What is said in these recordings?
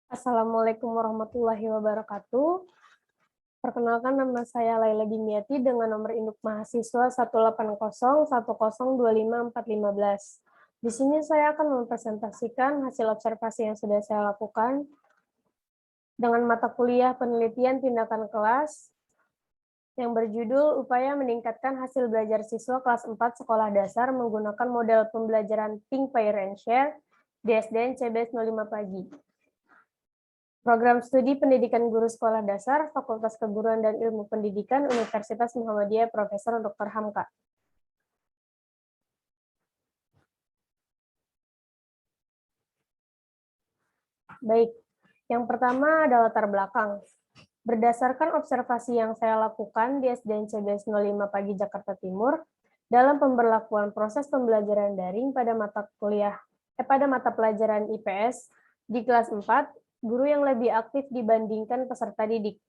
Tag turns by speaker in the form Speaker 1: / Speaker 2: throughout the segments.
Speaker 1: Assalamualaikum warahmatullahi wabarakatuh. Perkenalkan nama saya Laila Dimyati dengan nomor induk mahasiswa 1801010254515. Di sini saya akan mempresentasikan hasil observasi yang sudah saya lakukan dengan mata kuliah penelitian tindakan kelas yang berjudul Upaya Meningkatkan Hasil Belajar Siswa Kelas 4 Sekolah Dasar Menggunakan Model Pembelajaran Think, Pair, and Share di SDN CBS 05 Pagi. Program Studi Pendidikan Guru Sekolah Dasar, Fakultas Keguruan dan Ilmu Pendidikan, Universitas Muhammadiyah, Profesor Dr. Hamka. Baik, yang pertama adalah latar belakang. Berdasarkan observasi yang saya lakukan di SDN CBS 05 Pagi Jakarta Timur, dalam pemberlakuan proses pembelajaran daring pada mata pelajaran IPS di kelas 4, guru yang lebih aktif dibandingkan peserta didik,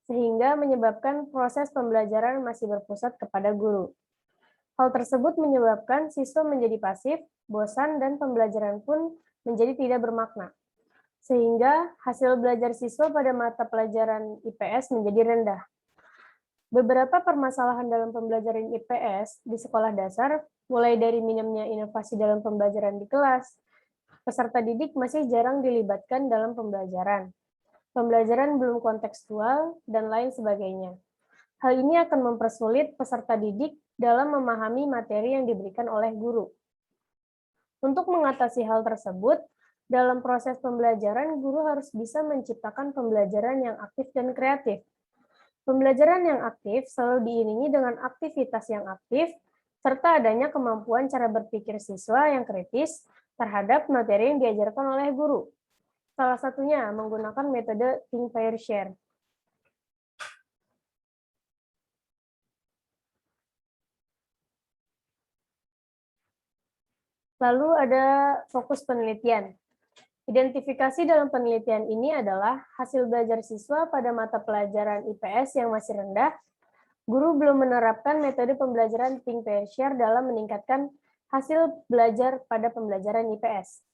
Speaker 1: sehingga menyebabkan proses pembelajaran masih berpusat kepada guru. Hal tersebut menyebabkan siswa menjadi pasif, bosan, dan pembelajaran pun menjadi tidak bermakna. Sehingga hasil belajar siswa pada mata pelajaran IPS menjadi rendah. Beberapa permasalahan dalam pembelajaran IPS di sekolah dasar, mulai dari minimnya inovasi dalam pembelajaran di kelas, peserta didik masih jarang dilibatkan dalam pembelajaran belum kontekstual, dan lain sebagainya. Hal ini akan mempersulit peserta didik dalam memahami materi yang diberikan oleh guru. Untuk mengatasi hal tersebut, dalam proses pembelajaran, guru harus bisa menciptakan pembelajaran yang aktif dan kreatif. Pembelajaran yang aktif selalu diiringi dengan aktivitas yang aktif, serta adanya kemampuan cara berpikir siswa yang kritis terhadap materi yang diajarkan oleh guru. Salah satunya menggunakan metode Think, Pair, Share. Lalu ada fokus penelitian. Identifikasi dalam penelitian ini adalah hasil belajar siswa pada mata pelajaran IPS yang masih rendah. Guru belum menerapkan metode pembelajaran Think, Pair, Share dalam meningkatkan hasil belajar pada pembelajaran IPS.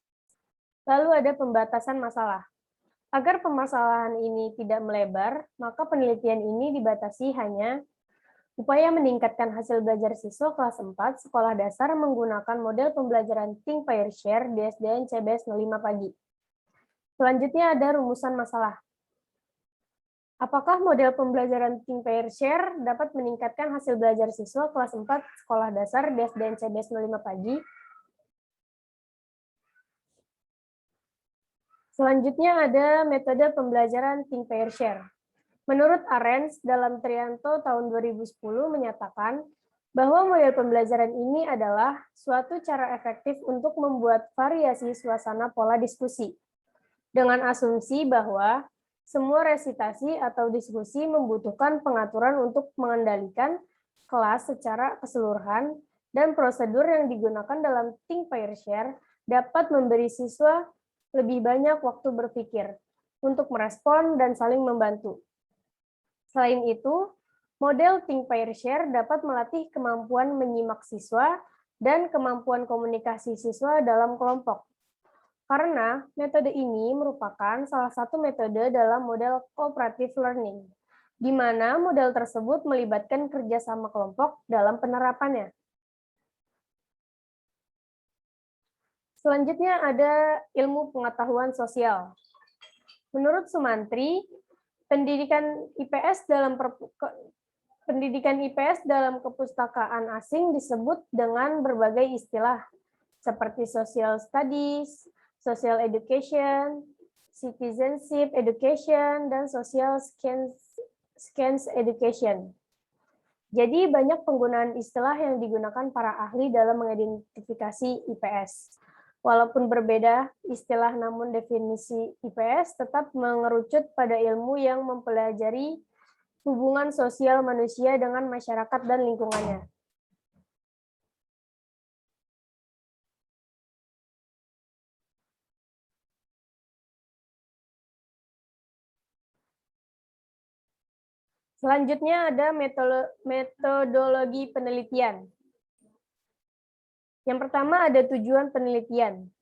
Speaker 1: Lalu ada pembatasan masalah. Agar permasalahan ini tidak melebar, maka penelitian ini dibatasi hanya upaya meningkatkan hasil belajar siswa kelas 4 sekolah dasar menggunakan model pembelajaran Think, Pair, Share di SDN CBS 05 Pagi. Selanjutnya ada rumusan masalah. Apakah model pembelajaran Think, Pair, Share dapat meningkatkan hasil belajar siswa kelas 4 sekolah dasar di SDN CBS 05 Pagi? Selanjutnya ada metode pembelajaran Think, Pair, Share. Menurut Arens dalam Trianto tahun 2010 menyatakan bahwa model pembelajaran ini adalah suatu cara efektif untuk membuat variasi suasana pola diskusi, dengan asumsi bahwa semua resitasi atau diskusi membutuhkan pengaturan untuk mengendalikan kelas secara keseluruhan, dan prosedur yang digunakan dalam Think, Pair, Share dapat memberi siswa lebih banyak waktu berpikir untuk merespon dan saling membantu. Selain itu, model Think, Pair, Share dapat melatih kemampuan menyimak siswa dan kemampuan komunikasi siswa dalam kelompok. Karena metode ini merupakan salah satu metode dalam model cooperative learning, di mana model tersebut melibatkan kerjasama kelompok dalam penerapannya. Selanjutnya ada ilmu pengetahuan sosial. Menurut Sumantri, pendidikan IPS dalam kepustakaan asing disebut dengan berbagai istilah seperti social studies, social education, citizenship education, dan social skills education. Jadi banyak penggunaan istilah yang digunakan para ahli dalam mengidentifikasi IPS. Walaupun berbeda istilah, namun definisi IPS tetap mengerucut pada ilmu yang mempelajari hubungan sosial manusia dengan masyarakat dan lingkungannya. Selanjutnya ada metodologi penelitian. Yang pertama ada tujuan penelitian.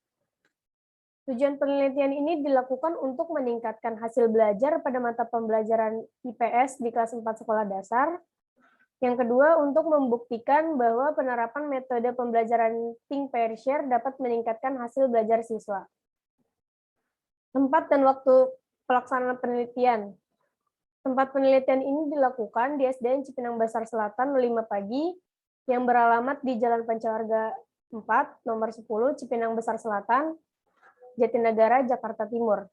Speaker 1: Tujuan penelitian ini dilakukan untuk meningkatkan hasil belajar pada mata pembelajaran IPS di kelas 4 sekolah dasar. Yang kedua, untuk membuktikan bahwa penerapan metode pembelajaran think, pair, share dapat meningkatkan hasil belajar siswa. Tempat dan waktu pelaksanaan penelitian. Tempat penelitian ini dilakukan di SDN Cipinang Besar Selatan 5 pagi, yang beralamat di Jalan Pancawarga 4, nomor 10, Cipinang Besar Selatan, Jatinegara, Jakarta Timur.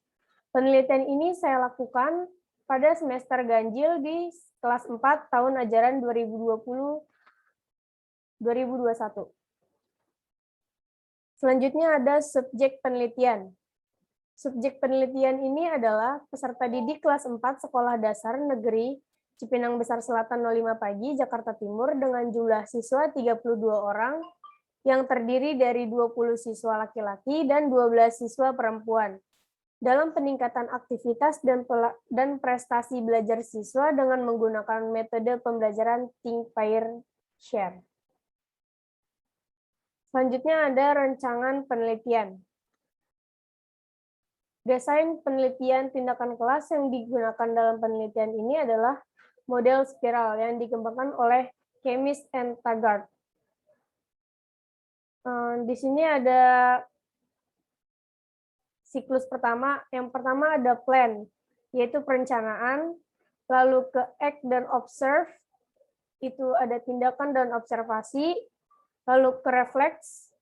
Speaker 1: Penelitian ini saya lakukan pada semester ganjil di kelas 4 tahun ajaran 2020-2021. Selanjutnya ada subjek penelitian. Subjek penelitian ini adalah peserta didik kelas 4 Sekolah Dasar Negeri Cipinang Besar Selatan 05 pagi, Jakarta Timur dengan jumlah siswa 32 orang yang terdiri dari 20 siswa laki-laki dan 12 siswa perempuan dalam peningkatan aktivitas dan prestasi belajar siswa dengan menggunakan metode pembelajaran think, pair, share. Selanjutnya ada rancangan penelitian. Desain penelitian tindakan kelas yang digunakan dalam penelitian ini adalah model spiral yang dikembangkan oleh Chemist and Taggart. Di sini ada siklus pertama. Yang pertama ada plan, yaitu perencanaan. Lalu ke act dan observe, itu ada tindakan dan observasi. Lalu ke refleks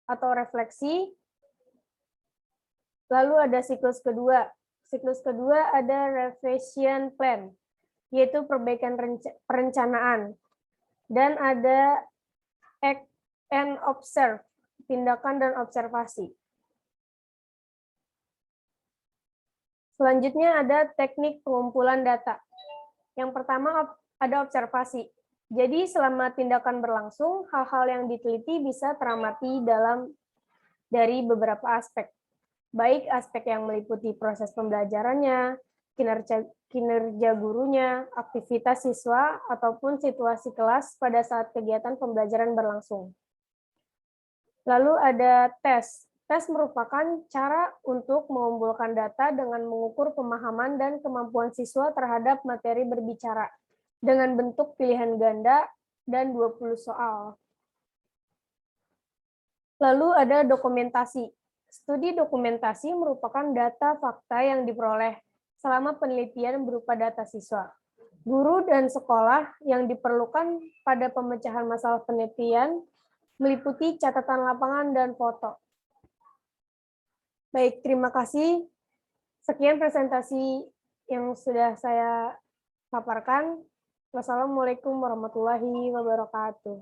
Speaker 1: atau refleksi. Lalu ada siklus kedua. Siklus kedua ada revision plan, yaitu perbaikan perencanaan. Dan ada act and observe, tindakan dan observasi. Selanjutnya ada teknik pengumpulan data. Yang pertama ada observasi. Jadi selama tindakan berlangsung, hal-hal yang diteliti bisa teramati dari beberapa aspek. Baik aspek yang meliputi proses pembelajarannya, kinerja gurunya, aktivitas siswa, ataupun situasi kelas pada saat kegiatan pembelajaran berlangsung. Lalu ada tes. Tes merupakan cara untuk mengumpulkan data dengan mengukur pemahaman dan kemampuan siswa terhadap materi berbicara dengan bentuk pilihan ganda dan 20 soal. Lalu ada dokumentasi. Studi dokumentasi merupakan data fakta yang diperoleh selama penelitian berupa data siswa. Guru dan sekolah yang diperlukan pada pemecahan masalah penelitian meliputi catatan lapangan dan foto. Baik, terima kasih. Sekian presentasi yang sudah saya paparkan. Wassalamualaikum warahmatullahi wabarakatuh.